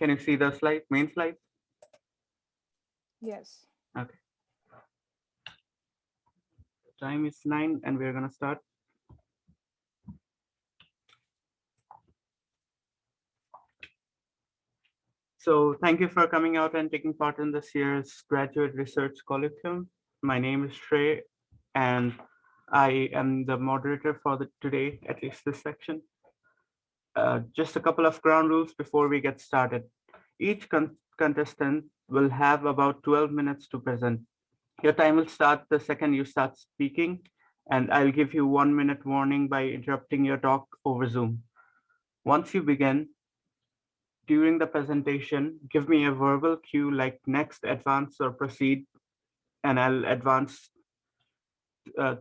Can you see the slide, main slide? Yes. Okay. Time is 9 and we're gonna start. So thank you for coming out and taking part in this year's graduate research colloquium. My name is Shrey and I am the moderator for today, at least this section. Just a couple of ground rules before we get started. Each contestant will have about 12 minutes to present. Your time will start the second you start speaking, and I'll give you 1 minute warning by interrupting your talk over Zoom. Once you begin, during the presentation, give me a verbal cue like next, advance, or proceed, and I'll advance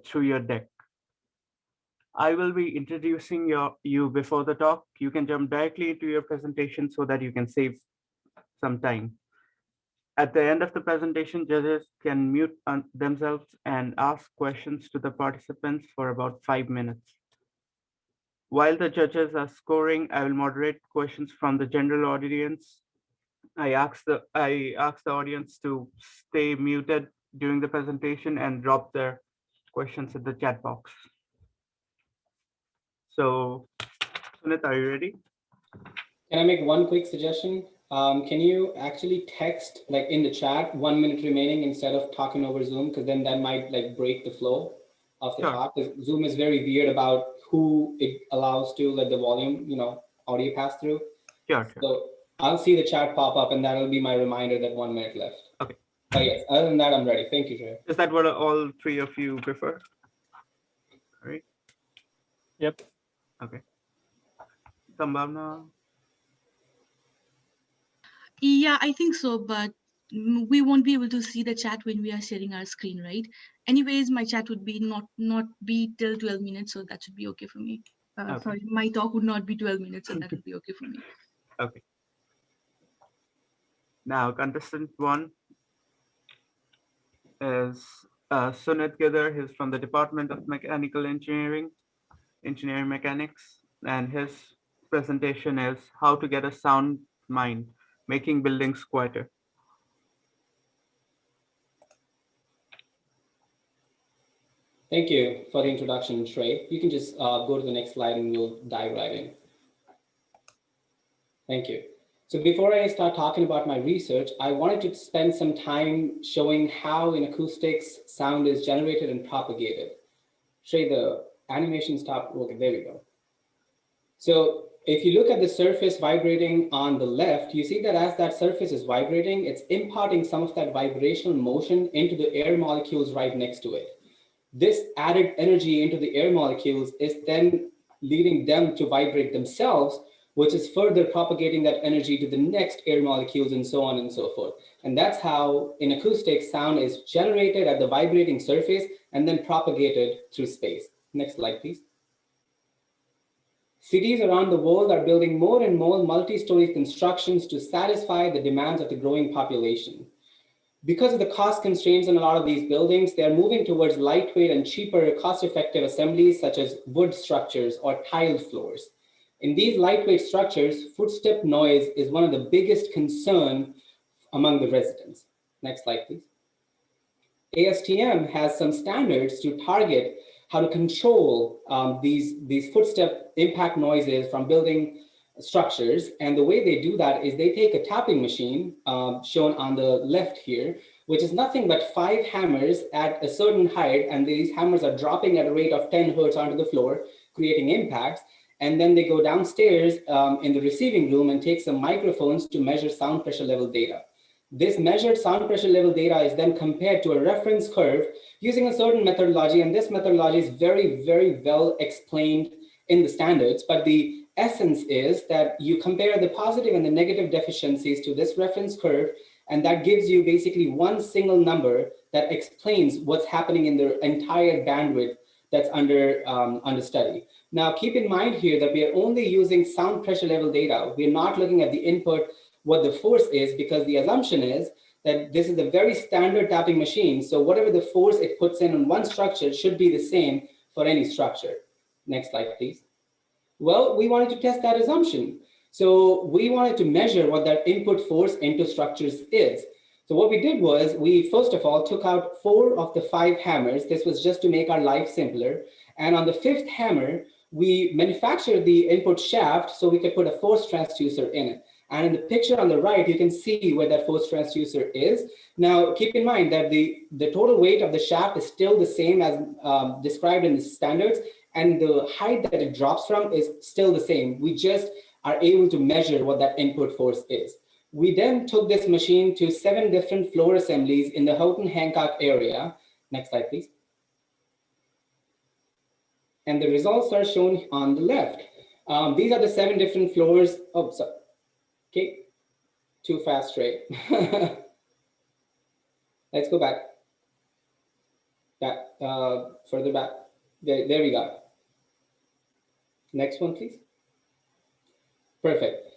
through your deck. I will be introducing you before the talk. You can jump directly into your presentation so that you can save some time. At the end of the presentation, judges can mute themselves and ask questions to the participants for about 5 minutes. While the judges are scoring, I will moderate questions from the general audience. I ask the audience to stay muted during the presentation and drop their questions in the chat box. So, Sunit, are you ready? Can I make one quick suggestion? Can you actually text like in the chat 1 minute remaining instead of talking over Zoom? Because then that might like break the flow of the talk. Because Zoom is very weird about who it allows to let the volume, audio pass through. Sure. So I'll see the chat pop up and that'll be my reminder that 1 minute left. Okay. But yes, other than that, I'm ready. Thank you, Jay. Is that what all three of you prefer? All right. Yep. Okay. Sambhavna? Yeah, I think so, but we won't be able to see the chat when we are sharing our screen, right? Anyways, my chat would be not be till 12 minutes, so that should be okay for me. Okay. Sorry, my talk would not be 12 minutes, so that would be okay for me. Okay. Now, contestant 1 is Sunit Grewal. He's from the Department of Mechanical Engineering Mechanics, and his presentation is how to get a sound mind, making buildings quieter. Thank you for the introduction, Trey. You can just go to the next slide and we'll dive right in. Thank you. So before I start talking about my research, I wanted to spend some time showing how in acoustics sound is generated and propagated. Trey, the animation stopped. Okay, there we go. So if you look at the surface vibrating on the left, you see that as that surface is vibrating, it's imparting some of that vibrational motion into the air molecules right next to it. This added energy into the air molecules is then leading them to vibrate themselves, which is further propagating that energy to the next air molecules and so on and so forth. And that's how in acoustics, sound is generated at the vibrating surface and then propagated through space. Next slide, please. Cities around the world are building more and more multi-story constructions to satisfy the demands of the growing population. Because of the cost constraints in a lot of these buildings, they're moving towards lightweight and cheaper, cost-effective assemblies such as wood structures or tiled floors. In these lightweight structures, footstep noise is one of the biggest concern among the residents. Next slide, please. ASTM has some standards to target how to control these footstep impact noises from building structures. And the way they do that is they take a tapping machine shown on the left here, which is nothing but 5 hammers at a certain height. And these hammers are dropping at a rate of 10 hertz onto the floor, creating impacts. And then they go downstairs in the receiving room and take some microphones to measure sound pressure level data. This measured sound pressure level data is then compared to a reference curve using a certain methodology. And this methodology is very, very well explained in the standards. But the essence is that you compare the positive and the negative deficiencies to this reference curve, and that gives you basically one single number that explains what's happening in the entire bandwidth that's under study. Now, keep in mind here that we are only using sound pressure level data. We're not looking at the input, what the force is, because the assumption is that this is a very standard tapping machine. So whatever the force it puts in on one structure should be the same for any structure. Next slide, please. Well, we wanted to test that assumption. So we wanted to measure what that input force into structures is. So what we did was we first of all took out 4 of the 5 hammers. This was just to make our life simpler. And on the 5th hammer, we manufactured the input shaft so we could put a force transducer in it. And in the picture on the right, you can see where that force transducer is. Now, keep in mind that the total weight of the shaft is still the same as described in the standards, and the height that it drops from is still the same. We just are able to measure what that input force is. We then took this machine to 7 different floor assemblies in the Houghton Hancock area. Next slide, please. And the results are shown on the left. These are the 7 different floors. Oh, sorry. Okay, too fast, Ray. Let's go back. Further back. There we go. Next one, please. Perfect.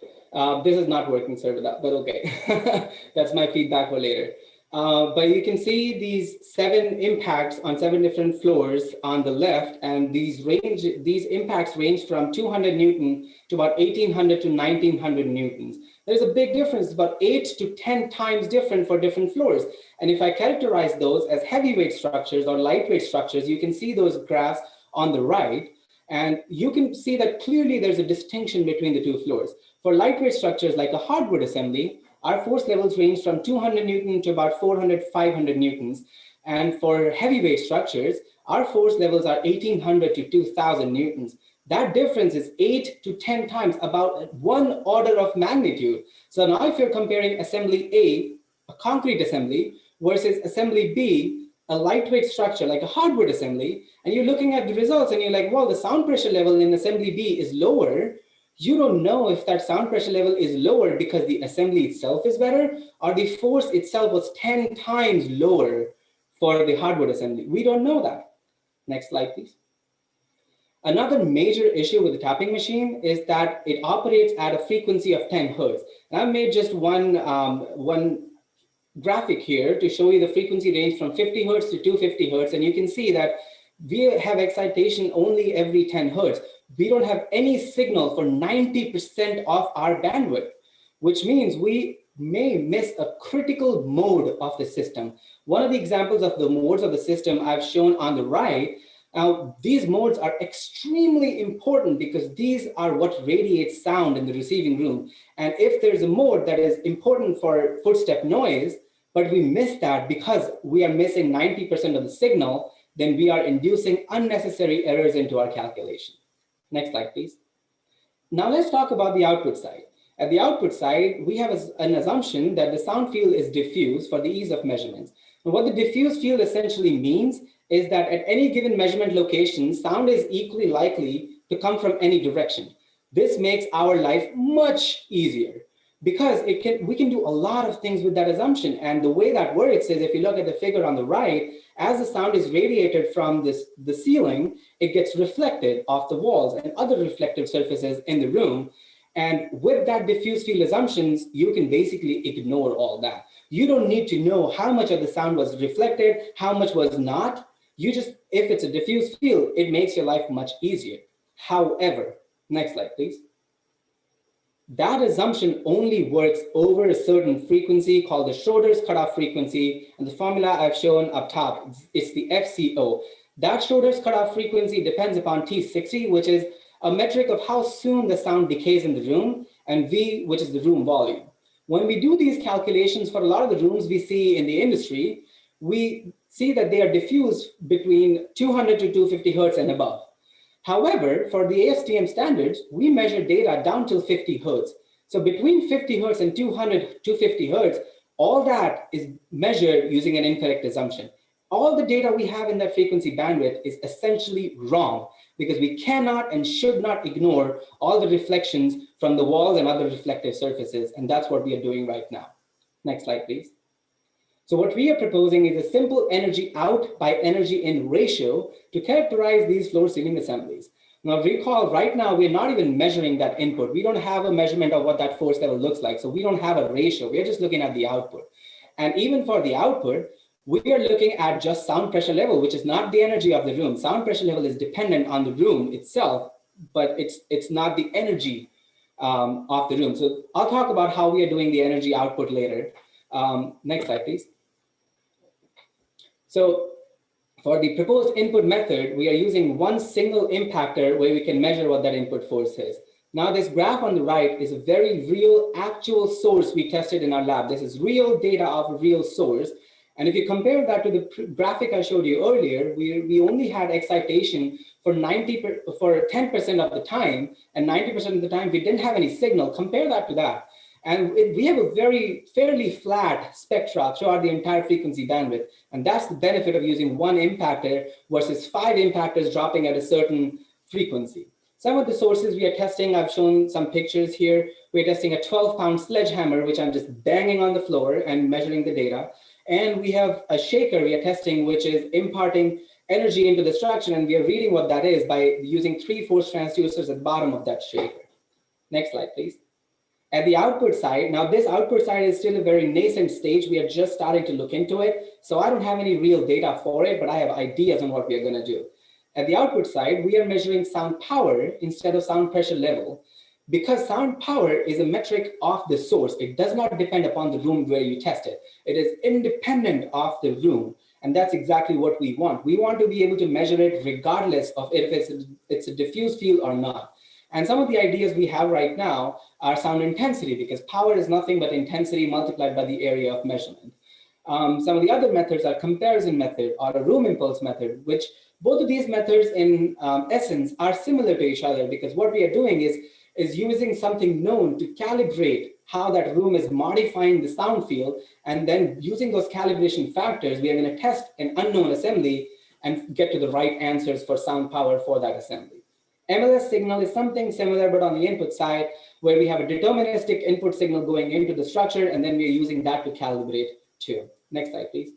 This is not working, sir, but okay. That's my feedback for later. But you can see these 7 impacts on 7 different floors on the left, and these impacts range from 200 Newton to about 1800 to 1900 Newtons. There's a big difference, about 8 to 10 times different for different floors. And if I characterize those as heavyweight structures or lightweight structures, you can see those graphs on the right. And you can see that clearly there's a distinction between the 2 floors. For lightweight structures like a hardwood assembly, our force levels range from 200 Newton to about 400, 500 Newtons. And for heavyweight structures, our force levels are 1800 to 2000 Newtons. That difference is 8 to 10 times, about 1 order of magnitude. So now if you're comparing assembly A, a concrete assembly, versus assembly B, a lightweight structure like a hardwood assembly, and you're looking at the results and you're like, well, the sound pressure level in assembly B is lower. You don't know if that sound pressure level is lower because the assembly itself is better, or the force itself was 10 times lower for the hardwood assembly. We don't know that. Next slide, please. Another major issue with the tapping machine is that it operates at a frequency of 10 hertz. And I've made just one graphic here to show you the frequency range from 50 hertz to 250 hertz. And you can see that we have excitation only every 10 hertz. We don't have any signal for 90% of our bandwidth, which means we may miss a critical mode of the system. One of the examples of the modes of the system I've shown on the right. Now, these modes are extremely important because these are what radiates sound in the receiving room. And if there's a mode that is important for footstep noise, but we miss that because we are missing 90% of the signal, then we are inducing unnecessary errors into our calculation. Next slide, please. Now let's talk about the output side. At the output side, we have an assumption that the sound field is diffuse for the ease of measurements. And what the diffuse field essentially means is that at any given measurement location, sound is equally likely to come from any direction. This makes our life much easier because we can do a lot of things with that assumption. And the way that works is, if you look at the figure on the right, as the sound is radiated from the ceiling, it gets reflected off the walls and other reflective surfaces in the room. And with that diffuse field assumptions, you can basically ignore all that. You don't need to know how much of the sound was reflected, how much was not. You just, if it's a diffuse field, it makes your life much easier. However, next slide, please. That assumption only works over a certain frequency called the Schroeder's cutoff frequency. And the formula I've shown up top, it's the FCO. That Schroeder's cutoff frequency depends upon T60, which is a metric of how soon the sound decays in the room, and V, which is the room volume. When we do these calculations for a lot of the rooms we see in the industry, we see that they are diffused between 200 to 250 hertz and above. However, for the ASTM standards, we measure data down till 50 hertz. So between 50 hertz and 200 to 50 hertz, all that is measured using an incorrect assumption. All the data we have in that frequency bandwidth is essentially wrong because we cannot and should not ignore all the reflections from the walls and other reflective surfaces. And that's what we are doing right now. Next slide, please. So what we are proposing is a simple energy out by energy in ratio to characterize these floor ceiling assemblies. Now recall, right now, we're not even measuring that input. We don't have a measurement of what that force level looks like. So we don't have a ratio. We're just looking at the output. And even for the output, we are looking at just sound pressure level, which is not the energy of the room. Sound pressure level is dependent on the room itself, but it's not the energy of the room. So I'll talk about how we are doing the energy output later. Next slide, please. So for the proposed input method, we are using one single impactor where we can measure what that input force is. Now, this graph on the right is a very real, actual source we tested in our lab. This is real data of a real source. And if you compare that to the graphic I showed you earlier, we only had excitation for 10% of the time, and 90% of the time we didn't have any signal. Compare that to that. And we have a fairly flat spectra throughout the entire frequency bandwidth. And that's the benefit of using one impactor versus 5 impactors dropping at a certain frequency. Some of the sources we are testing, I've shown some pictures here. We're testing a 12-pound sledgehammer, which I'm just banging on the floor and measuring the data. And we have a shaker we are testing, which is imparting energy into the structure. And we are reading what that is by using 3 force transducers at the bottom of that shaker. Next slide, please. At the output side, now this output side is still a very nascent stage. We are just starting to look into it. So I don't have any real data for it, but I have ideas on what we are going to do. At the output side, we are measuring sound power instead of sound pressure level. Because sound power is a metric of the source, it does not depend upon the room where you test it. It is independent of the room. And that's exactly what we want. We want to be able to measure it regardless of if it's a diffuse field or not. And some of the ideas we have right now are sound intensity, because power is nothing but intensity multiplied by the area of measurement. Some of the other methods are comparison method or a room impulse method, which both of these methods in essence are similar to each other, because what we are doing is using something known to calibrate how that room is modifying the sound field. And then using those calibration factors, we are going to test an unknown assembly and get to the right answers for sound power for that assembly. MLS signal is something similar, but on the input side, where we have a deterministic input signal going into the structure, and then we're using that to calibrate too. Next slide, please.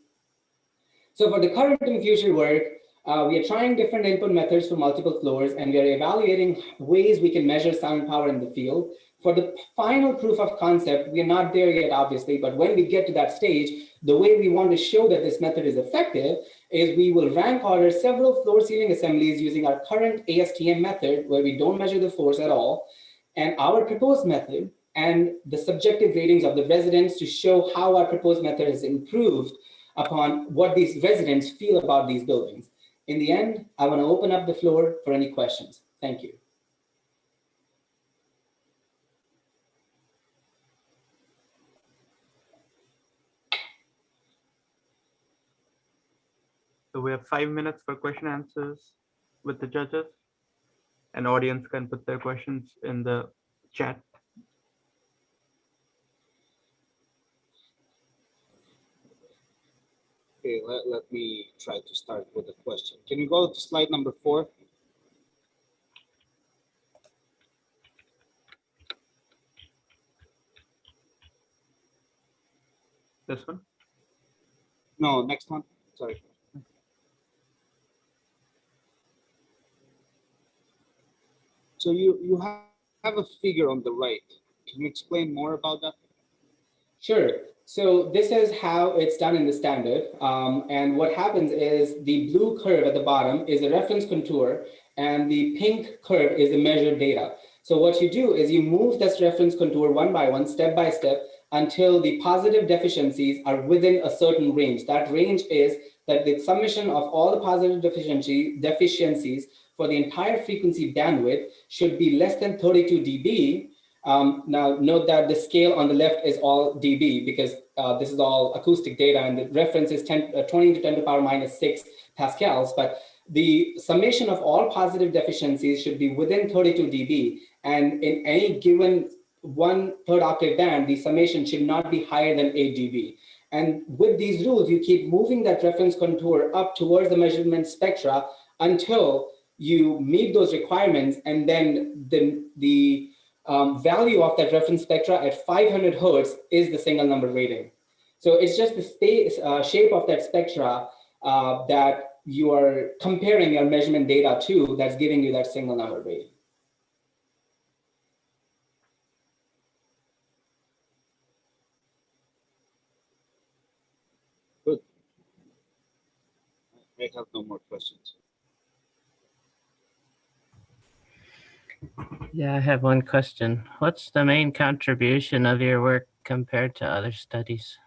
So for the current and future work, we are trying different input methods for multiple floors, and we are evaluating ways we can measure sound power in the field. For the final proof of concept, we are not there yet, obviously, but when we get to that stage, the way we want to show that this method is effective is we will rank order several floor ceiling assemblies using our current ASTM method, where we don't measure the force at all, and our proposed method, and the subjective ratings of the residents to show how our proposed method has improved upon what these residents feel about these buildings. In the end, I want to open up the floor for any questions. Thank you. So we have 5 minutes for question answers with the judges. An audience can put their questions in the chat. Okay, let me try to start with a question. Can you go to slide number 4? This one? No, next one. Sorry. So you have a figure on the right. Can you explain more about that? Sure. So this is how it's done in the standard. And what happens is the blue curve at the bottom is a reference contour, and the pink curve is the measured data. So what you do is you move this reference contour one by one, step by step, until the positive deficiencies are within a certain range. That range is that the summation of all the positive deficiencies for the entire frequency bandwidth should be less than 32 dB. Now, note that the scale on the left is all dB, because this is all acoustic data, and the reference is 20 to 10 to the power minus 6 pascals. But the summation of all positive deficiencies should be within 32 dB. And in any given 1/3 octave band, the summation should not be higher than 8 dB. And with these rules, you keep moving that reference contour up towards the measurement spectra until you meet those requirements, and then the value of that reference spectra at 500 Hertz is the single number rating. So it's just the shape of that spectra that you are comparing your measurement data to that's giving you that single number rating. Good. I have no more questions. Yeah, I have one question. What's the main contribution of your work compared to other studies?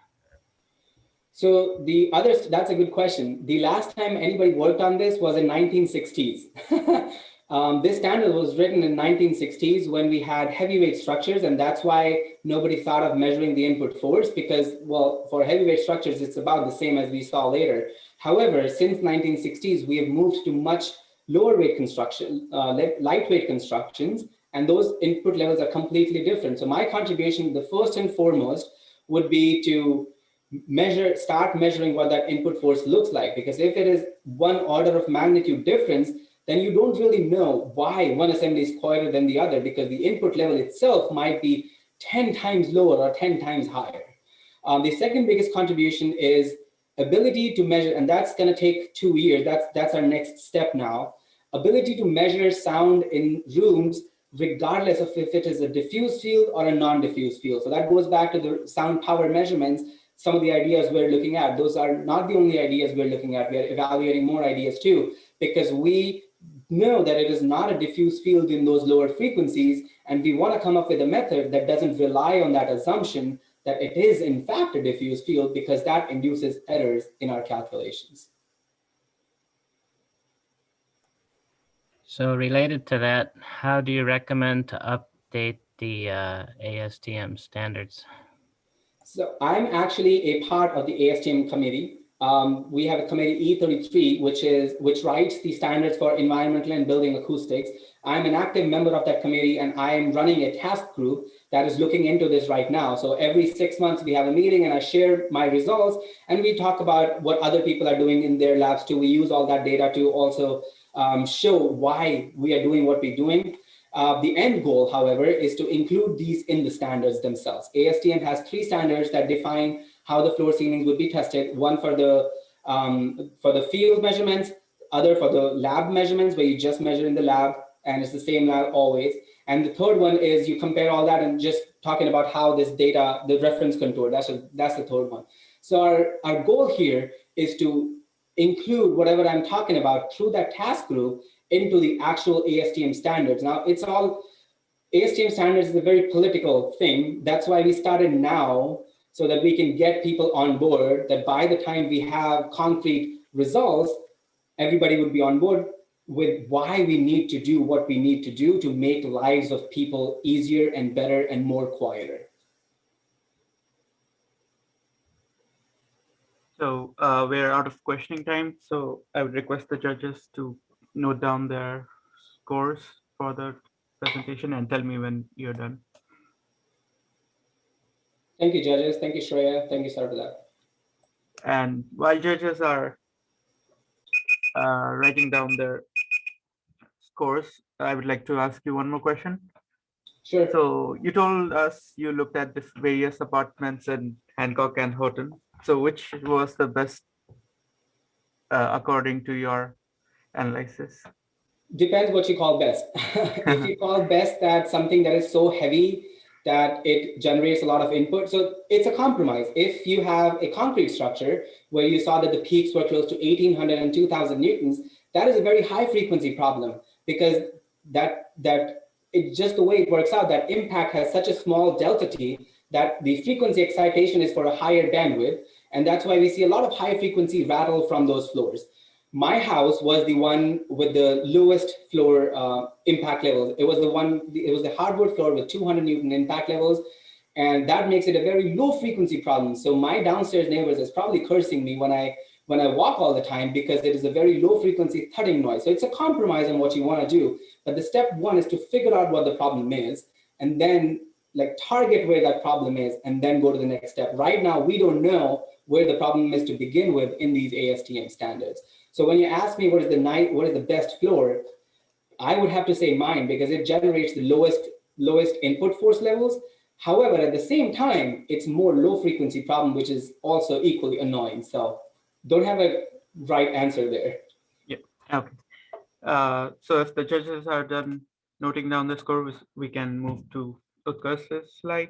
So that's a good question. The last time anybody worked on this was in 1960s. This standard was written in 1960s when we had heavyweight structures, and that's why nobody thought of measuring the input force because, well, for heavyweight structures, it's about the same as we saw later. However, since 1960s, we have moved to much lower weight construction, lightweight constructions, and those input levels are completely different. So my contribution, the first and foremost, would be to start measuring what that input force looks like. Because if it is one order of magnitude difference, then you don't really know why one assembly is quieter than the other, because the input level itself might be 10 times lower or 10 times higher. The second biggest contribution is ability to measure, and that's going to take 2 years. That's our next step now. Ability to measure sound in rooms, regardless of if it is a diffuse field or a non-diffuse field. So that goes back to the sound power measurements. Some of the ideas we're looking at, those are not the only ideas we're looking at. We're evaluating more ideas too, because we know that it is not a diffuse field in those lower frequencies, and we want to come up with a method that doesn't rely on that assumption that it is in fact a diffuse field, because that induces errors in our calculations. So related to that, how do you recommend to update the ASTM standards? So I'm actually a part of the ASTM committee. We have a committee E33, which writes the standards for environmental and building acoustics. I'm an active member of that committee, and I am running a task group that is looking into this right now. So every 6 months we have a meeting, and I share my results, and we talk about what other people are doing in their labs too. We use all that data to also show why we are doing what we're doing. The end goal, however, is to include these in the standards themselves. ASTM has 3 standards that define how the floor ceilings would be tested. One for the field measurements, other for the lab measurements, where you just measure in the lab and it's the same lab always. And the third one is you compare all that and just talking about how this data, the reference contour, that's the third one. So our goal here is to include whatever I'm talking about through that task group into the actual ASTM standards. Now, ASTM standards is a very political thing. That's why we started now, so that we can get people on board, that by the time we have concrete results, everybody would be on board with why we need to do what we need to do to make lives of people easier and better and more quieter. So we're out of questioning time. So I would request the judges to note down their scores for the presentation and tell me when you're done. Thank you, judges. Thank you, Shreya. Thank you, Sarvila. And while judges are writing down their scores, I would like to ask you one more question. Sure. So you told us you looked at the various apartments in Hancock and Houghton. So which was the best according to your analysis? Depends what you call best. If you call best that something that is so heavy that it generates a lot of input, so it's a compromise. If you have a concrete structure where you saw that the peaks were close to 1800 and 2000 newtons, that is a very high frequency problem, because that it's just the way it works out, that impact has such a small delta t that the frequency excitation is for a higher bandwidth, and that's why we see a lot of high frequency rattle from those floors. My house was the one with the lowest floor impact levels. It was the hardwood floor with 200 Newton impact levels. And that makes it a very low frequency problem. So my downstairs neighbors is probably cursing me when I walk all the time, because it is a very low frequency thudding noise. So it's a compromise on what you want to do. But the step one is to figure out what the problem is, and then like target where that problem is, and then go to the next step. Right now, we don't know where the problem is to begin with in these ASTM standards. So when you ask me what is the best floor, I would have to say mine, because it generates the lowest input force levels. However, at the same time, it's more low frequency problem, which is also equally annoying. So don't have a right answer there. Yeah. Okay. So if the judges are done noting down the score, we can move to Utkarsh's slide.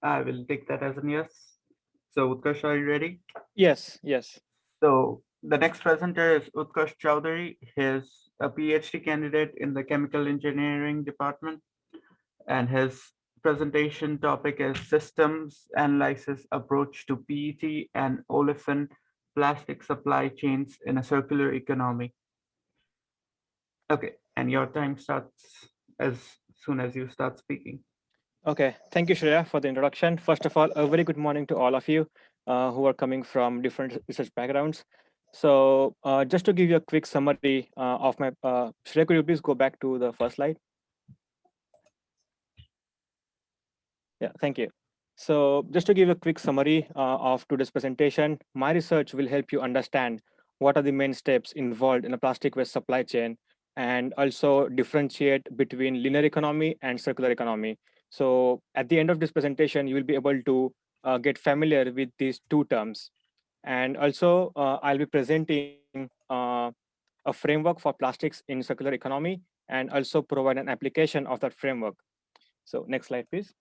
I will take that as a yes. So Utkarsh, are you ready? Yes, yes. So The next presenter is Utkarsh Chowdhury. He's a PhD candidate in the Chemical Engineering Department, and his presentation topic is Systems Analysis Approach to PET and Olefin Plastic Supply Chains in a Circular Economy. Okay, and your time starts as soon as you start speaking. Okay, thank you, Shreya, for the introduction. First of all, a very good morning to all of you who are coming from different research backgrounds. So just to give you a quick summary of my, Shreya, could you please go back to the first slide? Yeah, thank you. So just to give a quick summary of today's presentation, my research will help you understand what are the main steps involved in a plastic waste supply chain, and also differentiate between linear economy and circular economy. So at the end of this presentation, you will be able to get familiar with these two terms. And also, I'll be presenting a framework for plastics in circular economy, and also provide an application of that framework. So next slide, please.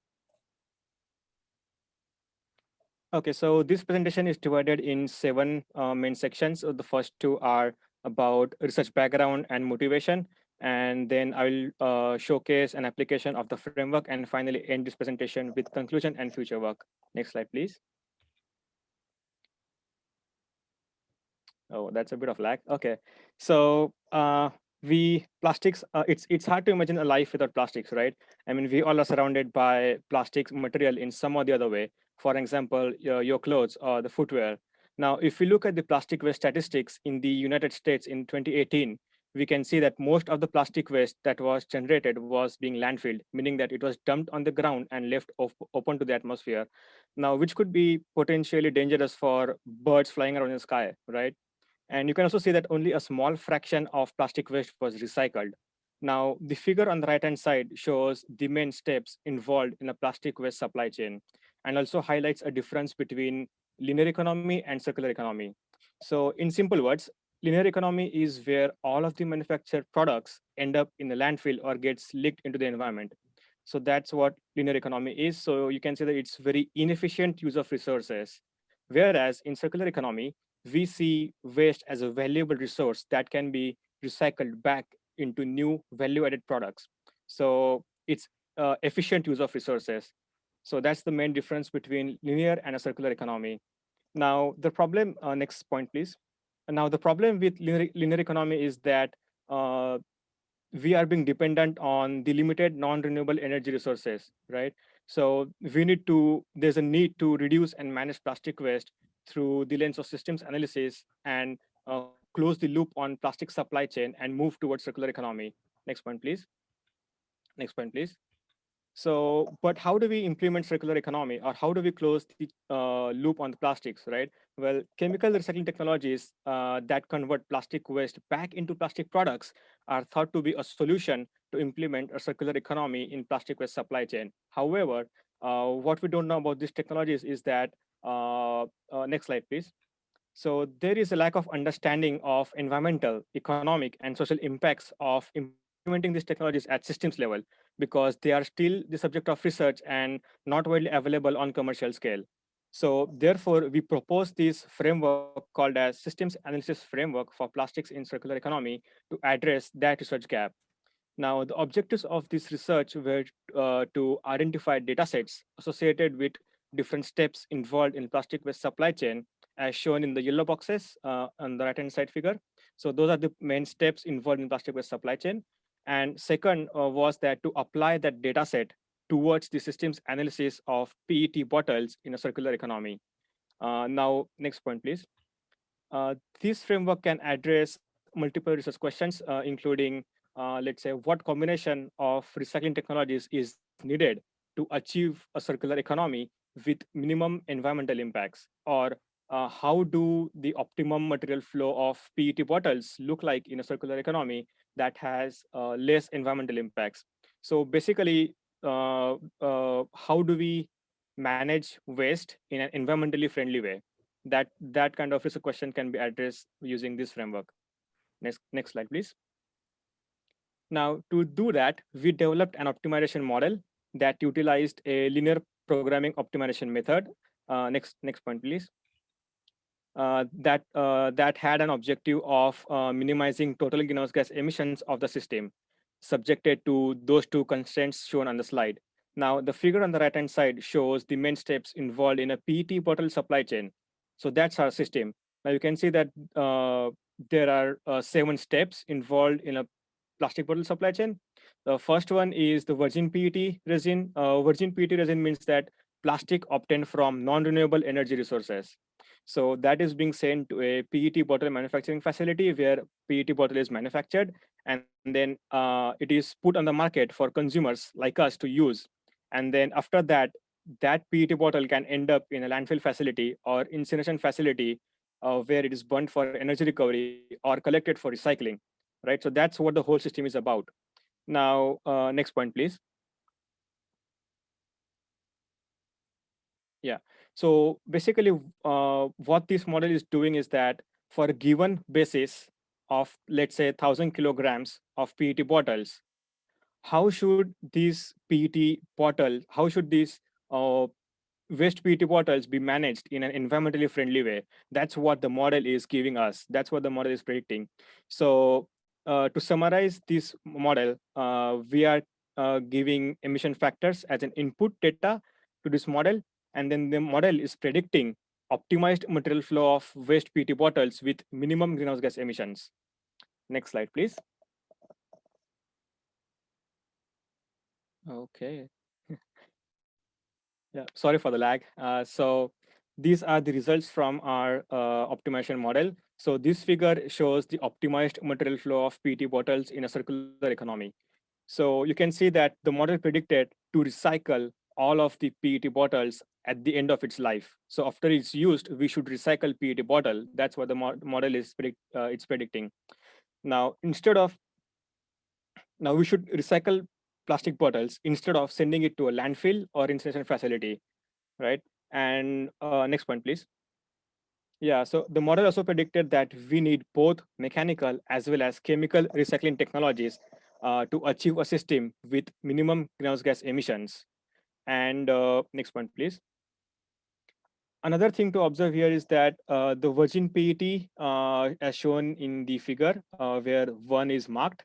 Okay, so this presentation is divided in 7 main sections. So the first 2 are about research background and motivation, and then I will showcase an application of the framework, and finally end this presentation with conclusion and future work. Next slide, please. Oh, that's a bit of lag. Okay, so we plastics. It's hard to imagine a life without plastics, right? I mean, we all are surrounded by plastics material in some or the other way. For example, your clothes or the footwear. Now, if we look at the plastic waste statistics in the United States in 2018, we can see that most of the plastic waste that was generated was being landfilled, meaning that it was dumped on the ground and left open to the atmosphere. Now, which could be potentially dangerous for birds flying around in the sky, right? And you can also see that only a small fraction of plastic waste was recycled. Now, the figure on the right-hand side shows the main steps involved in a plastic waste supply chain, and also highlights a difference between linear economy and circular economy. So in simple words, linear economy is where all of the manufactured products end up in the landfill or gets leaked into the environment. So that's what linear economy is. So you can say that it's very inefficient use of resources. Whereas in circular economy, we see waste as a valuable resource that can be recycled back into new value-added products. So it's efficient use of resources. So that's the main difference between linear and a circular economy. Now, the problem, next point, please. Now, the problem with linear economy is that we are being dependent on the limited non-renewable energy resources, right? So there's a need to reduce and manage plastic waste through the lens of systems analysis, and close the loop on plastic supply chain and move towards circular economy. Next point, please. Next point, please. So, but how do we implement circular economy, or how do we close the loop on the plastics, right? Well, chemical recycling technologies that convert plastic waste back into plastic products are thought to be a solution to implement a circular economy in plastic waste supply chain. However, what we don't know about these technologies is that, next slide, please. So there is a lack of understanding of environmental, economic, and social impacts of implementing these technologies at systems level, because they are still the subject of research and not widely available on commercial scale. So therefore, we propose this framework called as Systems Analysis Framework for Plastics in Circular Economy to address that research gap. Now, the objectives of this research were to identify data sets associated with different steps involved in plastic waste supply chain, as shown in the yellow boxes on the right-hand side figure. So those are the main steps involved in plastic waste supply chain. And second was that to apply that data set towards the systems analysis of PET bottles in a circular economy. Now, next point, please. This framework can address multiple research questions, including, let's say, what combination of recycling technologies is needed to achieve a circular economy with minimum environmental impacts? Or how do the optimum material flow of PET bottles look like in a circular economy that has less environmental impacts? So basically, how do we manage waste in an environmentally friendly way? That kind of research question can be addressed using this framework. Next slide, please. Now, to do that, we developed an optimization model that utilized a linear programming optimization method. Next point, please. that had an objective of minimizing total greenhouse gas emissions of the system, subjected to those two constraints shown on the slide. Now, the figure on the right-hand side shows the main steps involved in a PET bottle supply chain. So that's our system. Now you can see that there are 7 steps involved in a plastic bottle supply chain. The first one is the virgin PET resin. Virgin PET resin means that plastic obtained from non-renewable energy resources. So that is being sent to a PET bottle manufacturing facility where PET bottle is manufactured, and then it is put on the market for consumers like us to use. And then after that, that PET bottle can end up in a landfill facility or incineration facility where it is burnt for energy recovery or collected for recycling, right? So that's what the whole system is about. Now, next point, please. Yeah. So basically, what this model is doing is that for a given basis of, let's say, 1,000 kilograms of PET bottles, how should these PET bottles, how should these uh, waste PET bottles be managed in an environmentally friendly way? That's what the model is giving us. That's what the model is predicting. So to summarize this model, we are giving emission factors as an input data to this model. And then the model is predicting optimized material flow of waste PET bottles with minimum greenhouse gas emissions. Next slide, please. Okay. Yeah, sorry for the lag. So these are the results from our optimization model. So this figure shows the optimized material flow of PET bottles in a circular economy. So you can see that the model predicted to recycle all of the PET bottles at the end of its life. So after it's used, we should recycle PET bottle. That's what the model is it's predicting. Now, now we should recycle plastic bottles instead of sending it to a landfill or incineration facility, right? And next point, please. Yeah, so the model also predicted that we need both mechanical as well as chemical recycling technologies to achieve a system with minimum greenhouse gas emissions. And next point, please. Another thing to observe here is that the virgin PET, as shown in the figure, where 1 is marked.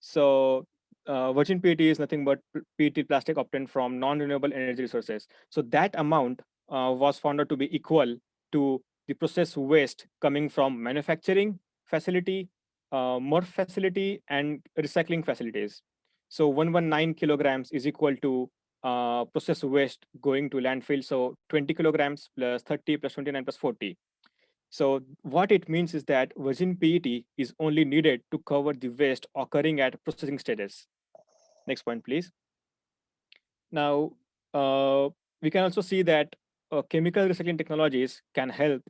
So virgin PET is nothing but PET plastic obtained from non-renewable energy resources. So that amount was found out to be equal to the process waste coming from manufacturing facility, MRF facility, and recycling facilities. So 119 kilograms is equal to process waste going to landfill. So 20 kilograms plus 30 plus 29 plus 40. So what it means is that virgin PET is only needed to cover the waste occurring at processing stages. Next point, please. Now, we can also see that chemical recycling technologies can help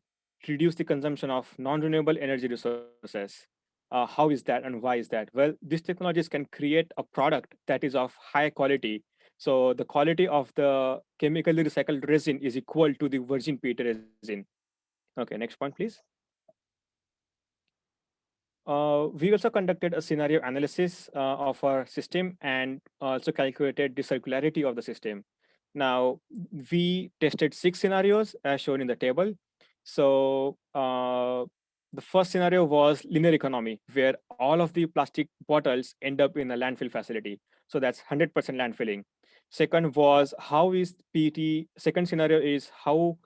reduce the consumption of non-renewable energy resources. How is that and why is that? Well, these technologies can create a product that is of high quality. So the quality of the chemically recycled resin is equal to the virgin PET resin. Okay, next point, please. We also conducted a scenario analysis of our system and also calculated the circularity of the system. Now, we tested 6 scenarios as shown in the table. So the first scenario was linear economy, where all of the plastic bottles end up in a landfill facility. So that's 100% landfilling. Second was how is PET, second scenario is how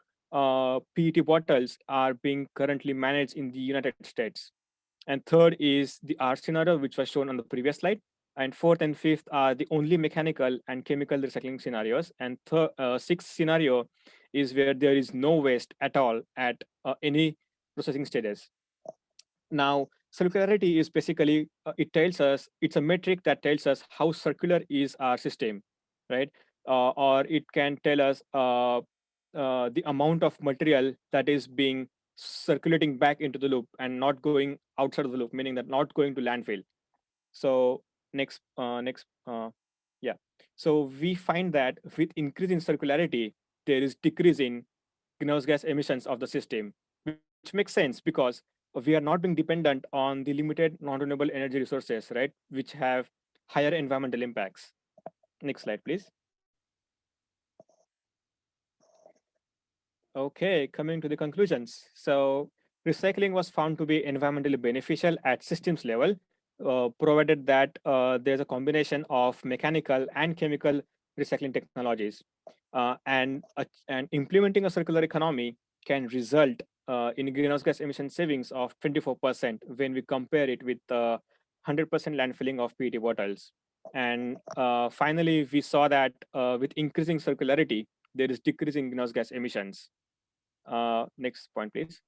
PET bottles are being currently managed in the United States. And third is the R scenario, which was shown on the previous slide. And fourth and fifth are the only mechanical and chemical recycling scenarios. And sixth scenario is where there is no waste at all at any processing stages. Now, circularity is basically, it tells us, it's a metric that tells us how circular is our system, right? Or it can tell us the amount of material that is being circulating back into the loop and not going outside of the loop, meaning that not going to landfill. So yeah. So we find that with increase in circularity, there is decrease in greenhouse gas emissions of the system, which makes sense because we are not being dependent on the limited non-renewable energy resources, right, which have higher environmental impacts. Next slide, please. Okay, coming to the conclusions. So recycling was found to be environmentally beneficial at systems level, provided that there's a combination of mechanical and chemical recycling technologies. And implementing a circular economy can result in greenhouse gas emission savings of 24% when we compare it with 100% landfilling of PET bottles. And finally, we saw that with increasing circularity, there is decreasing greenhouse gas emissions. Next point, please.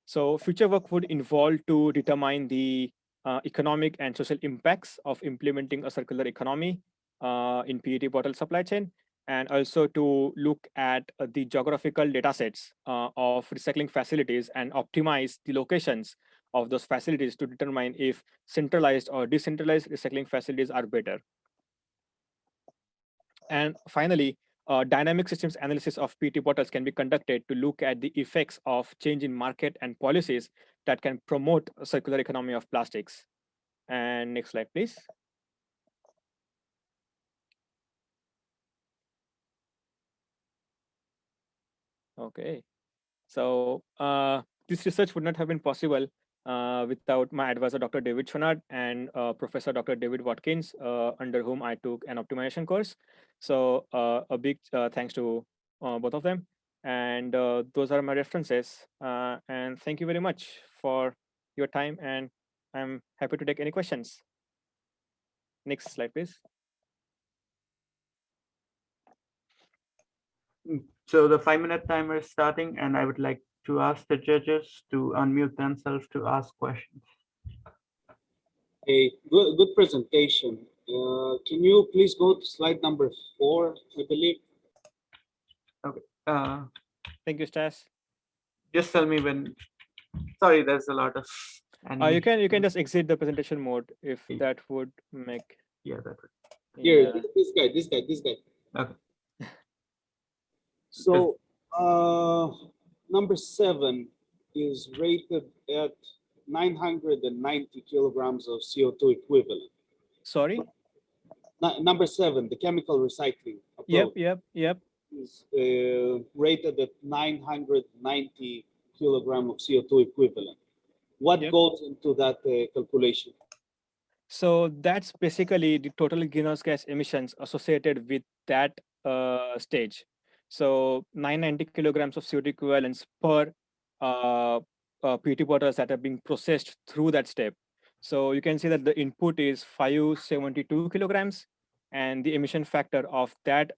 So future work would involve to determine the economic and social impacts of implementing a circular economy in PET bottle supply chain, and also to look at the geographical data sets of recycling facilities and optimize the locations of those facilities to determine if centralized or decentralized recycling facilities are better. And finally, dynamic systems analysis of PET bottles can be conducted to look at the effects of change in market and policies that can promote a circular economy of plastics. And next slide, please. Okay. So this research would not have been possible without my advisor, Dr. David Schonard, and Professor Dr. David Watkins, under whom I took an optimization course. So a big thanks to both of them. And those are my references. And thank you very much for your time. And I'm happy to take any questions. Next slide, please. So the 5-minute timer is starting, and I would like to ask the judges to unmute themselves to ask questions. A good presentation. Can you please go to slide number 4, I believe? Okay. Thank you, Stas. Just tell me when. Sorry, there's a lot of. You can just exit the presentation mode if that would make. Yeah, that would. Here, Yeah. this guy. Okay. So, number 7 is rated at 990 kilograms of CO2 equivalent. Sorry. Number 7, the chemical recycling approach. Yep. Is rated at 990 kilogram of CO2 equivalent. What goes into that calculation? So that's basically the total greenhouse gas emissions associated with that stage. So 990 kilograms of CO2 equivalents per PET bottles that are being processed through that step. So you can see that the input is 572 kilograms, and the emission factor of that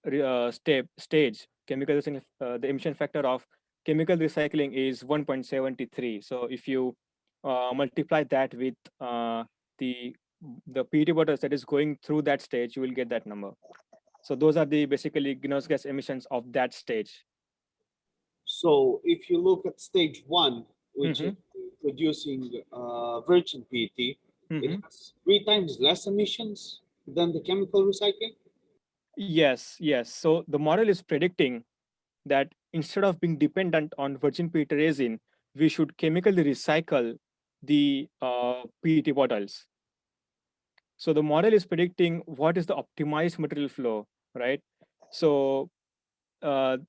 stage, chemical recycling, the emission factor of chemical recycling is 1.73. So if you multiply that with the PET bottles that is going through that stage, you will get that number. So those are the basically greenhouse gas emissions of that stage. So if you look at stage 1, which is producing virgin PET, it has 3 times less emissions than the chemical recycling? Yes. So the model is predicting that instead of being dependent on virgin PET resin, we should chemically recycle the PET bottles. So the model is predicting what is the optimized material flow, right? So the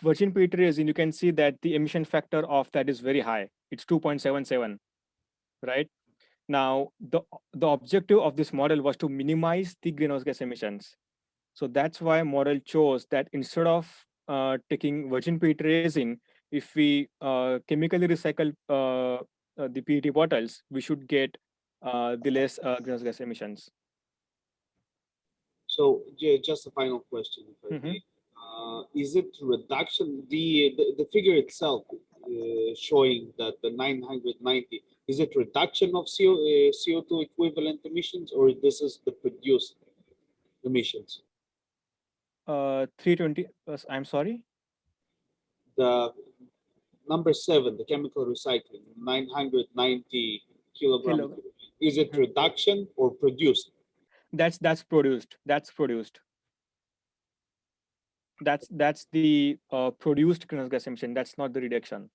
virgin PET resin, you can see that the emission factor of that is very high. It's 2.77, right? Now, the objective of this model was to minimize the greenhouse gas emissions. So that's why model chose that instead of taking virgin PET resin, if we chemically recycle the PET bottles, we should get the less greenhouse gas emissions. So just a final question, if I may. Is it reduction, the figure itself showing that the 990, is it reduction of CO2 equivalent emissions, or this is the produced emissions? 320, I'm sorry? The number 7, the chemical recycling, 990 kilograms. Is it reduction or produced? That's produced. That's the produced greenhouse gas emission. That's not the reduction.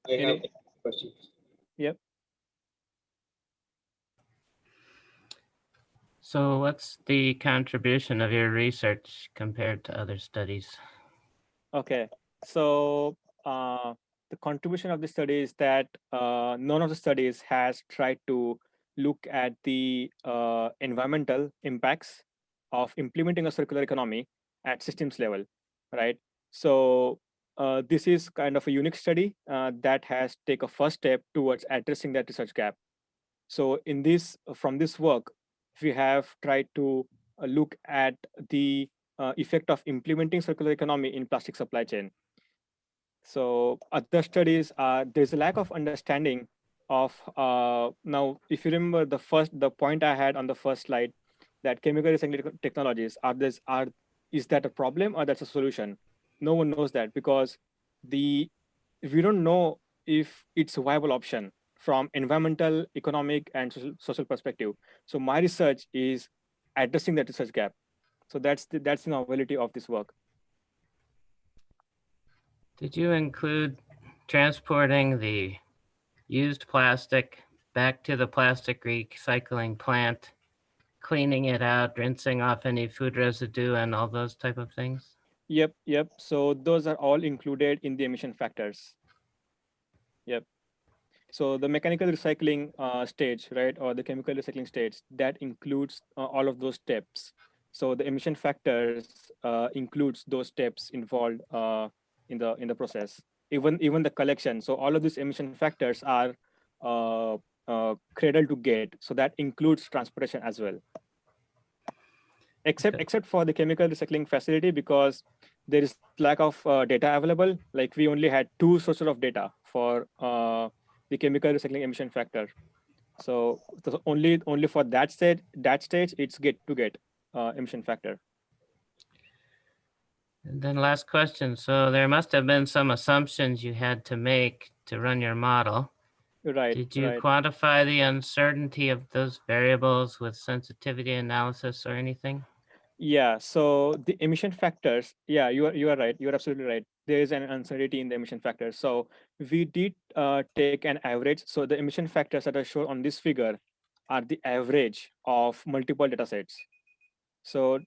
I have questions. Yep. So what's the contribution of your research compared to other studies? Okay, so the contribution of the study is that none of the studies has tried to look at the environmental impacts of implementing a circular economy at systems level, right? So this is kind of a unique study that has take a first step towards addressing that research gap. So in this, from this work, we have tried to look at the effect of implementing circular economy in plastic supply chain. So other studies are, there's a lack of understanding of now, if you remember the point I had on the first slide, that chemical recycling technologies is that a problem or that's a solution? No one knows that, because we don't know if it's a viable option from environmental, economic, and social perspective. So my research is addressing that research gap. So that's the novelty of this work. Did you include transporting the used plastic back to the plastic recycling plant, cleaning it out, rinsing off any food residue and all those type of things? Yep. So those are all included in the emission factors. Yep. So the mechanical recycling stage, right, or the chemical recycling stage, that includes all of those steps. So the emission factors includes those steps involved in the process. Even the collection. So all of these emission factors are cradle to gate. So that includes transportation as well. Except for the chemical recycling facility, because there is lack of data available. Like we only had 2 sources of data for the chemical recycling emission factor. So only for that stage it's get emission factor. And then last question. So there must have been some assumptions you had to make to run your model. Right. Did you right. quantify the uncertainty of those variables with sensitivity analysis or anything? Yeah, so the emission factors, yeah, you are right. You're absolutely right. There is an uncertainty in the emission factors. So we did take an average. So the emission factors that are shown on this figure are the average of multiple data sets. So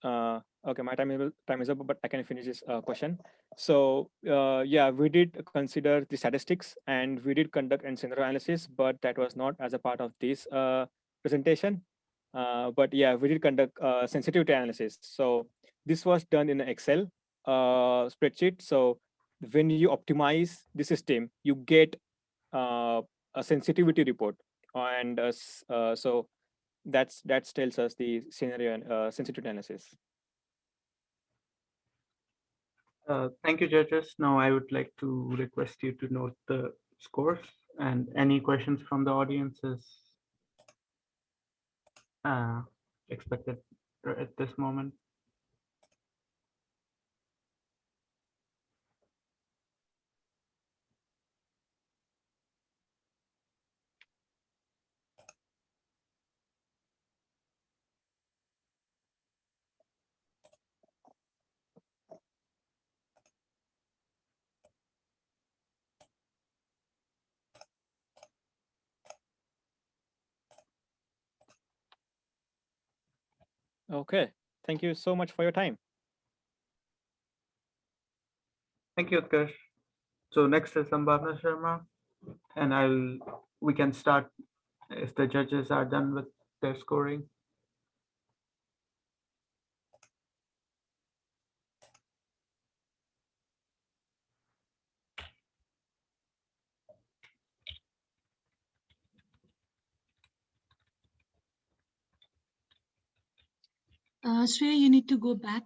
okay, my time is up, but I can finish this question. So yeah, we did consider the statistics and we did conduct a scenario analysis, but that was not as a part of this presentation. But yeah, we did conduct sensitivity analysis. So this was done in an Excel spreadsheet. So when you optimize the system, you get a sensitivity report, and so that tells us the scenario and sensitivity analysis. Thank you, judges. Now I would like to request you to note the scores, and any questions from the audience is expected at this moment. Okay, thank you so much for your time. Thank you, Utkarsh. So next is Sambhavna Sharma, and we can start if the judges are done with their scoring. Shreya, you need to go back.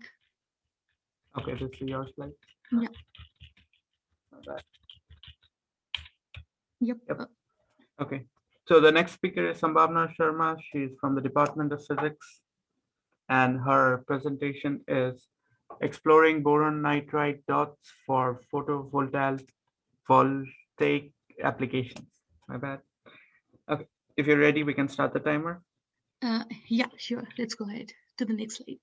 Okay, this is your slide. Yeah. That. Yep. Okay. So the next speaker is Sambhavna Sharma. She's from the Department of Physics, and her presentation is exploring boron nitride dots for photovoltaic applications. My bad. Okay. If you're ready, we can start the timer. Yeah, sure. Let's go ahead to the next slide.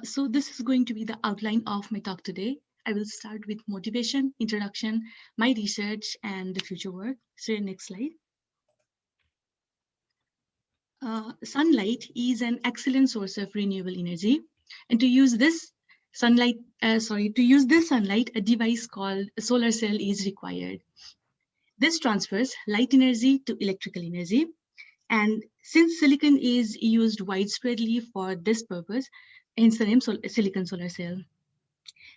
So this is going to be the outline of my talk today. I will start with motivation, introduction, my research, and the future work. So next slide. Sunlight is an excellent source of renewable energy, and to use this sunlight, a device called a solar cell is required. This transfers light energy to electrical energy, and since silicon is used widespreadly for this purpose, hence the name silicon solar cell.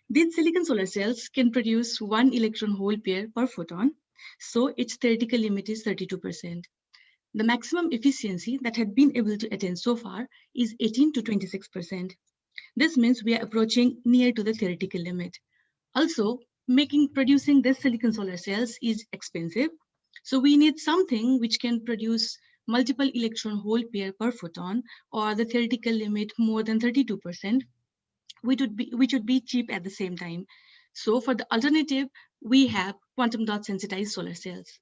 These silicon solar cells can produce 1 electron hole pair per photon, so its theoretical limit is 32%. The maximum efficiency that had been able to attain so far is 18 to 26%. This means we are approaching near to the theoretical limit. Also, producing this silicon solar cells is expensive. So we need something which can produce multiple electron hole pair per photon, or the theoretical limit more than 32%, which would be cheap at the same time. So for the alternative, we have quantum dot sensitized solar cells.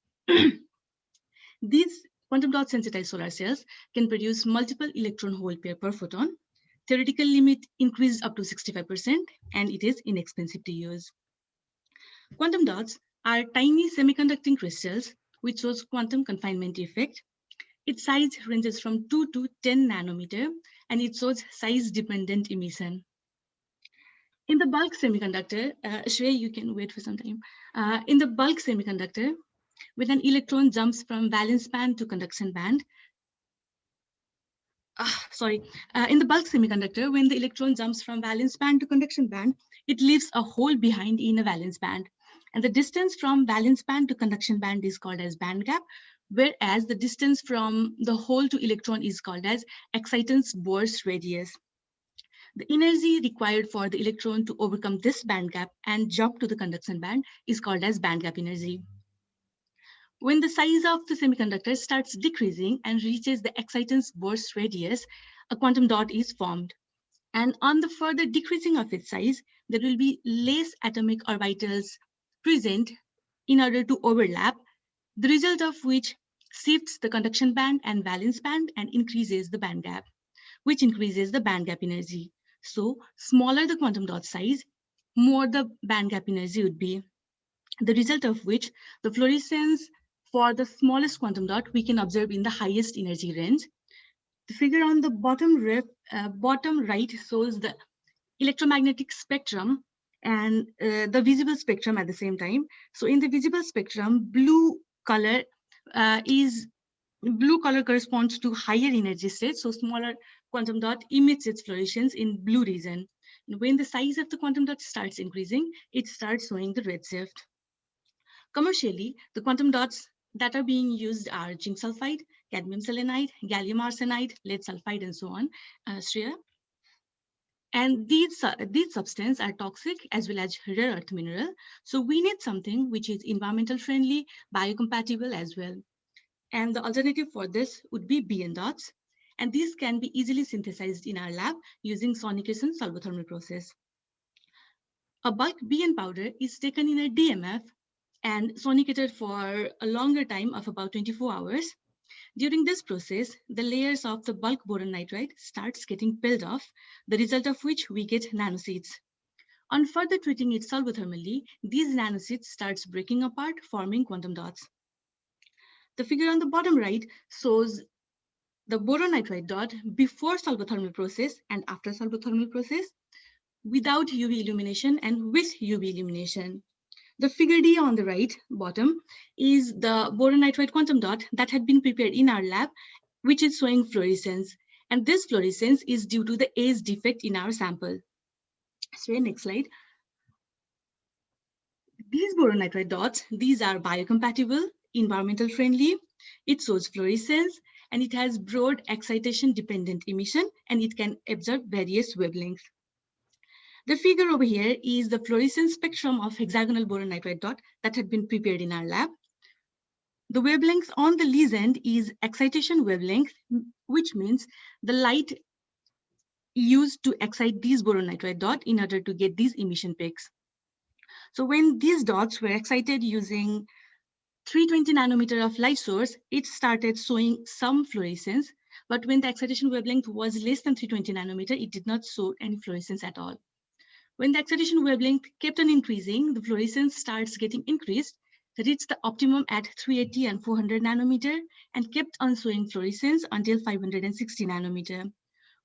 These quantum dot sensitized solar cells can produce multiple electron hole pair per photon. Theoretical limit increased up to 65%, and it is inexpensive to use. Quantum dots are tiny semiconducting crystals which shows quantum confinement effect. Its size ranges from 2 to 10 nanometer, and it shows size-dependent emission. In the bulk semiconductor, Shreya, you can wait for some time. In the bulk semiconductor, when an electron jumps from valence band to conduction band, in the bulk semiconductor, when the electron jumps from valence band to conduction band, it leaves a hole behind in a valence band. And the distance from valence band to conduction band is called as band gap, whereas the distance from the hole to electron is called as excitance Bohr's radius. The energy required for the electron to overcome this band gap and jump to the conduction band is called as band gap energy. When the size of the semiconductor starts decreasing and reaches the excitance Bohr's radius, a quantum dot is formed. And on the further decreasing of its size, there will be less atomic orbitals present in order to overlap, the result of which shifts the conduction band and valence band and increases the band gap, which increases the band gap energy. So smaller the quantum dot size, more the band gap energy would be. The result of which the fluorescence for the smallest quantum dot we can observe in the highest energy range. The figure on the bottom right shows the electromagnetic spectrum and the visible spectrum at the same time. So in the visible spectrum, blue color corresponds to higher energy states. So smaller quantum dot emits its fluorescence in blue region. And when the size of the quantum dot starts increasing, it starts showing the redshift. Commercially, the quantum dots that are being used are zinc sulfide, cadmium selenide, gallium arsenide, lead sulfide, and so on, Shreya. And these substances are toxic as well as rare earth mineral. So we need something which is environmental friendly, biocompatible as well. And the alternative for this would be BN dots. And these can be easily synthesized in our lab using sonication solvothermal process. A bulk BN powder is taken in a DMF and sonicated for a longer time of about 24 hours. During this process, the layers of the bulk boron nitride starts getting peeled off, the result of which we get nanoseeds. On further treating it solvothermally, these nanoseeds starts breaking apart, forming quantum dots. The figure on the bottom right shows the boron nitride dot before solvothermal process and after solvothermal process, without UV illumination and with UV illumination. The figure D on the right bottom is the boron nitride quantum dot that had been prepared in our lab, which is showing fluorescence. And this fluorescence is due to the age defect in our sample. So next slide. These boron nitride dots, these are biocompatible, environmental friendly. It shows fluorescence and it has broad excitation dependent emission and it can absorb various wavelengths. The figure over here is the fluorescence spectrum of hexagonal boron nitride dot that had been prepared in our lab. The wavelength on the legend is excitation wavelength, which means the light used to excite these boron nitride dot in order to get these emission peaks. So when these dots were excited using 320 nanometer of light source, it started showing some fluorescence, but when the excitation wavelength was less than 320 nanometer, it did not show any fluorescence at all. When the excitation wavelength kept on increasing, the fluorescence starts getting increased. reached the optimum at 380 and 400 nanometer and kept on showing fluorescence until 560 nanometer,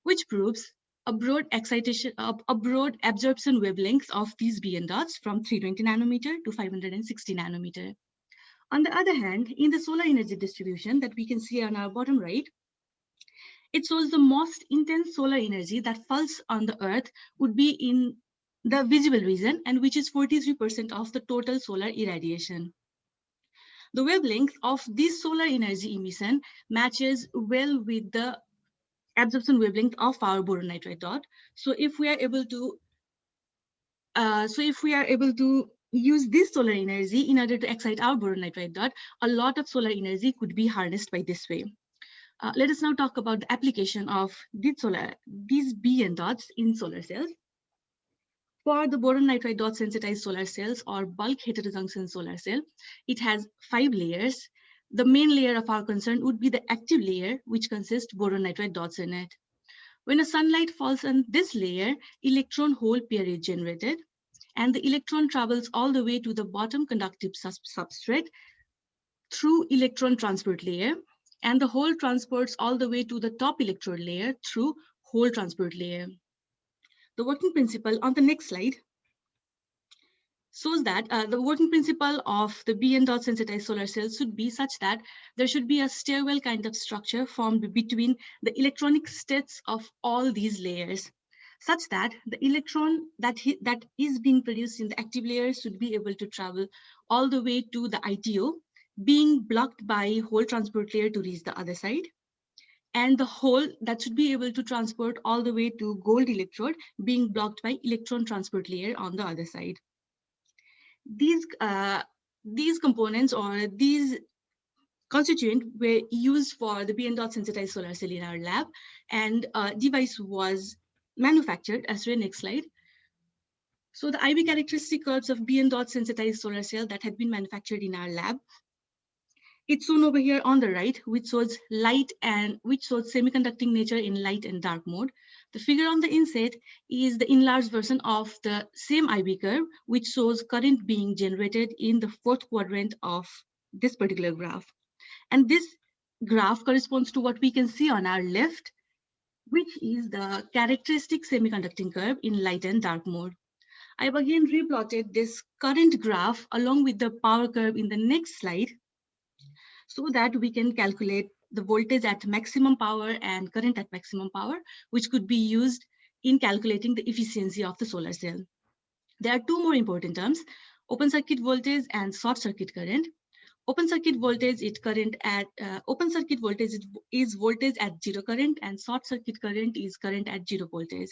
which proves a broad excitation, a broad absorption wavelengths of these BN dots from 320 nanometer to 560 nanometer. On the other hand, in the solar energy distribution that we can see on our bottom right, it shows the most intense solar energy that falls on the Earth would be in the visible region, and which is 43% of the total solar irradiation. The wavelength of this solar energy emission matches well with the absorption wavelength of our boron nitride dot. So if we are able to use this solar energy in order to excite our boron nitride dot, a lot of solar energy could be harnessed by this way. Let us now talk about the application of these BN dots in solar cells. For the boron nitride dot sensitized solar cells or bulk heterojunction solar cell, it has 5 layers. The main layer of our concern would be the active layer, which consists boron nitride dots in it. When a sunlight falls on this layer, electron-hole pair is generated, and the electron travels all the way to the bottom conductive substrate through electron transport layer, and the hole transports all the way to the top electrode layer through hole transport layer. The working principle on the next slide shows that the working principle of the BN dot sensitized solar cells should be such that there should be a stairwell kind of structure formed between the electronic states of all these layers, such that the electron that is being produced in the active layer should be able to travel all the way to the ITO, being blocked by hole transport layer to reach the other side, and the hole that should be able to transport all the way to gold electrode being blocked by electron transport layer on the other side. These components or these constituents were used for the BN dot sensitized solar cell in our lab, and a device was manufactured as per next slide. So the IV characteristic curves of BN dot sensitized solar cell that had been manufactured in our lab, it's shown over here on the right, which shows semiconducting nature in light and dark mode. The figure on the inset is the enlarged version of the same IV curve, which shows current being generated in the 4th quadrant of this particular graph. And this graph corresponds to what we can see on our left, which is the characteristic semiconducting curve in light and dark mode. I've again replotted this current graph along with the power curve in the next slide, so that we can calculate the voltage at maximum power and current at maximum power, which could be used in calculating the efficiency of the solar cell. There are 2 more important terms, open circuit voltage and short circuit current. Open circuit voltage is voltage at 0 current, and short circuit current is current at 0 voltage.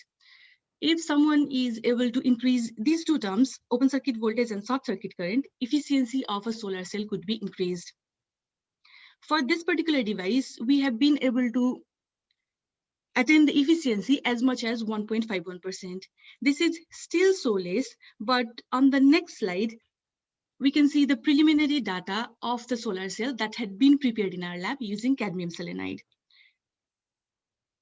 If someone is able to increase these 2 terms, open circuit voltage and short circuit current, efficiency of a solar cell could be increased. For this particular device, we have been able to attain the efficiency as much as 1.51%. This is still so less, but on the next slide, we can see the preliminary data of the solar cell that had been prepared in our lab using cadmium selenide.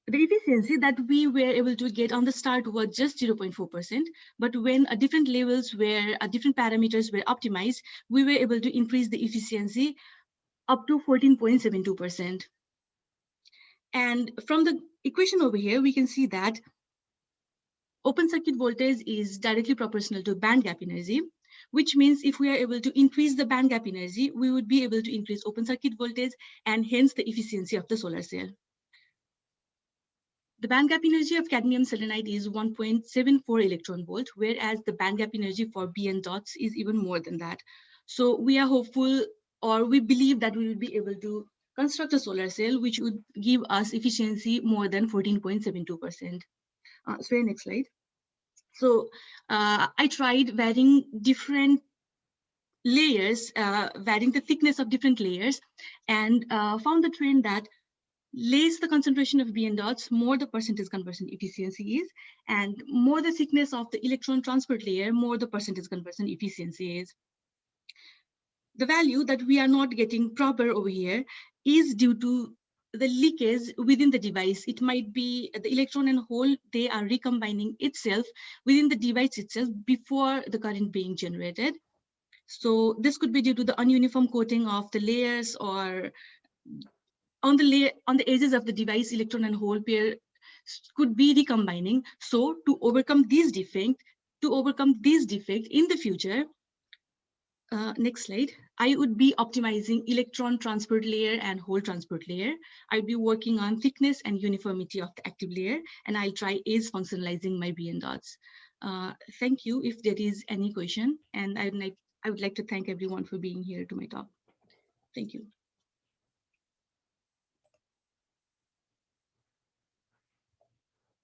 The efficiency that we were able to get on the start was just 0.4%, but when different levels where different parameters were optimized, we were able to increase the efficiency up to 14.72%. And from the equation over here, we can see that open circuit voltage is directly proportional to band gap energy, which means if we are able to increase the band gap energy, we would be able to increase open circuit voltage and hence the efficiency of the solar cell. The band gap energy of cadmium selenide is 1.74 electron volt, whereas the band gap energy for BN dots is even more than that. So we are hopeful, or we believe that we will be able to construct a solar cell which would give us efficiency more than 14.72%. So next slide. So I tried varying different layers, varying the thickness of different layers, and found the trend that less the concentration of BN dots, more the percentage conversion efficiency is, and more the thickness of the electron transport layer, more the percentage conversion efficiency is. The value that we are not getting proper over here is due to the leakage within the device. It might be the electron and hole, they are recombining itself within the device itself before the current being generated. So this could be due to the ununiform coating of the layers, or on the edges of the device, electron and hole pair could be recombining. So to overcome this defect in the future, next slide, I would be optimizing electron transport layer and hole transport layer. I'd be working on thickness and uniformity of the active layer, and I'll try is functionalizing my BN dots. Thank you if there is any question, and I would like to thank everyone for being here to my talk. Thank you.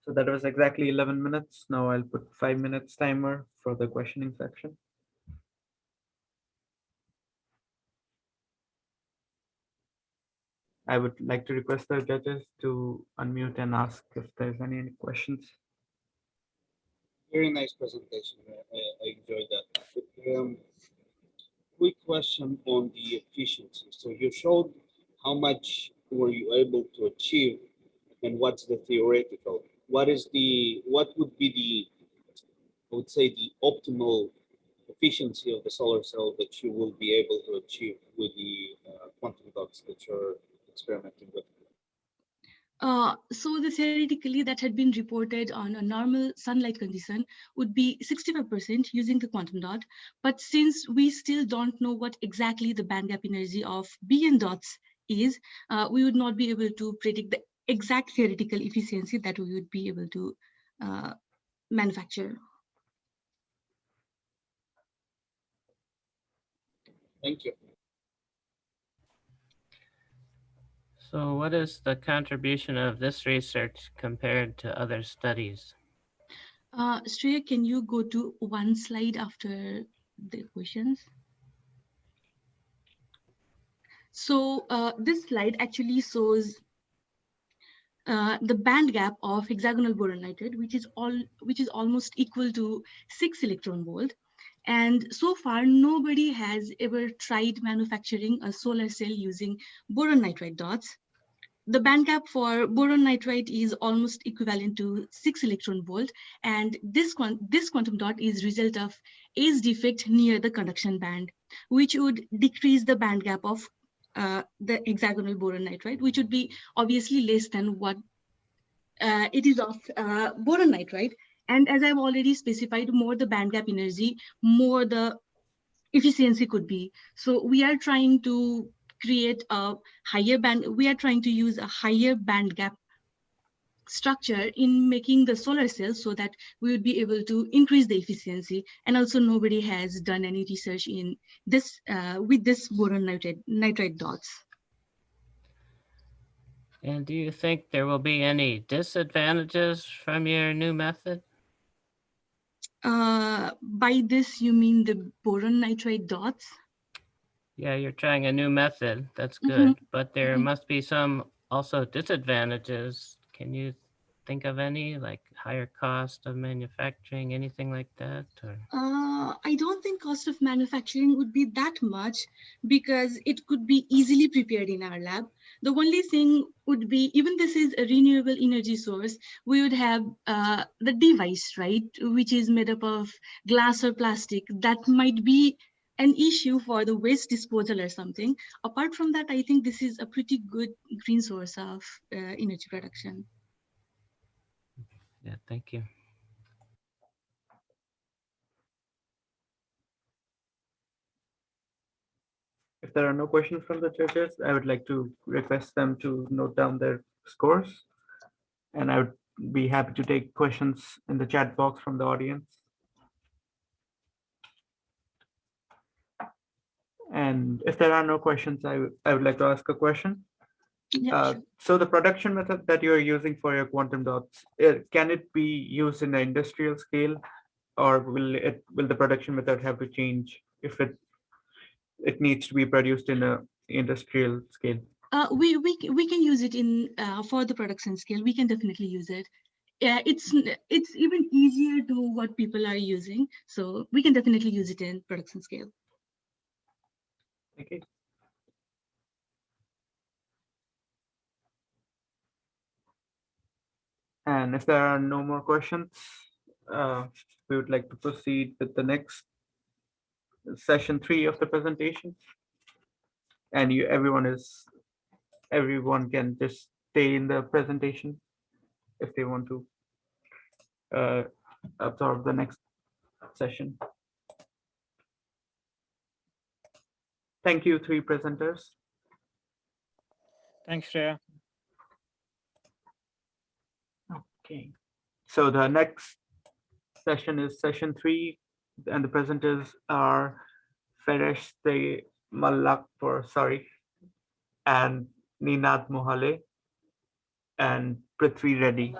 So that was exactly 11 minutes. Now I'll put 5 minutes timer for the questioning section. I would like to request the judges to unmute and ask if there's any questions. Very nice presentation. I enjoyed that. Quick question on the efficiency. So you showed how much were you able to achieve, and what's the theoretical? What would be I would say, the optimal efficiency of the solar cell that you will be able to achieve with the quantum dots that you're experimenting with? So the theoretically that had been reported on a normal sunlight condition would be 65% using the quantum dot. But since we still don't know what exactly the band gap energy of BN dots is, we would not be able to predict the exact theoretical efficiency that we would be able to manufacture. Thank you. So what is the contribution of this research compared to other studies? Shreya, can you go to one slide after the questions? So this slide actually shows the band gap of hexagonal boron nitride, which is almost equal to 6 electron volt. And so far, nobody has ever tried manufacturing a solar cell using boron nitride dots. The band gap for boron nitride is almost equivalent to 6 electron volt, and this quantum dot is result of age defect near the conduction band, which would decrease the band gap of the hexagonal boron nitride, which would be obviously less than what it is of boron nitride. And as I've already specified, more the band gap energy, more the efficiency could be. So we are trying to create a higher band, we are trying to use a higher band gap structure in making the solar cells so that we would be able to increase the efficiency. And also nobody has done any research in this with this boron nitride dots. And do you think there will be any disadvantages from your new method? By this, you mean the boron nitride dots? Yeah, you're trying a new method. That's good. But there must be some also disadvantages. Can you think of any, like higher cost of manufacturing, anything like that? Or? I don't think cost of manufacturing would be that much because it could be easily prepared in our lab. The only thing would be, even this is a renewable energy source, we would have the device, right, which is made up of glass or plastic. That might be an issue for the waste disposal or something. Apart from that, I think this is a pretty good green source of energy production. Yeah, thank you. If there are no questions from the judges, I would like to request them to note down their scores. And I would be happy to take questions in the chat box from the audience. And if there are no questions, I would like to ask a question. Yeah, sure. So the production method that you're using for your quantum dots, can it be used in the industrial scale, or will the production method have to change if it needs to be produced in a industrial scale? We can use it in for the production scale. We can definitely use it. It's even easier to what people are using, so we can definitely use it in production scale. Okay. And if there are no more questions, we would like to proceed with the next session 3 of the presentation. And everyone can just stay in the presentation if they want to absorb the next session. Thank you, 3 presenters. Thanks, Shreya. Okay. So the next session is session 3, and the presenters are Fereshte Mallakpur, and Ninad Mohale and Prithvi Reddy.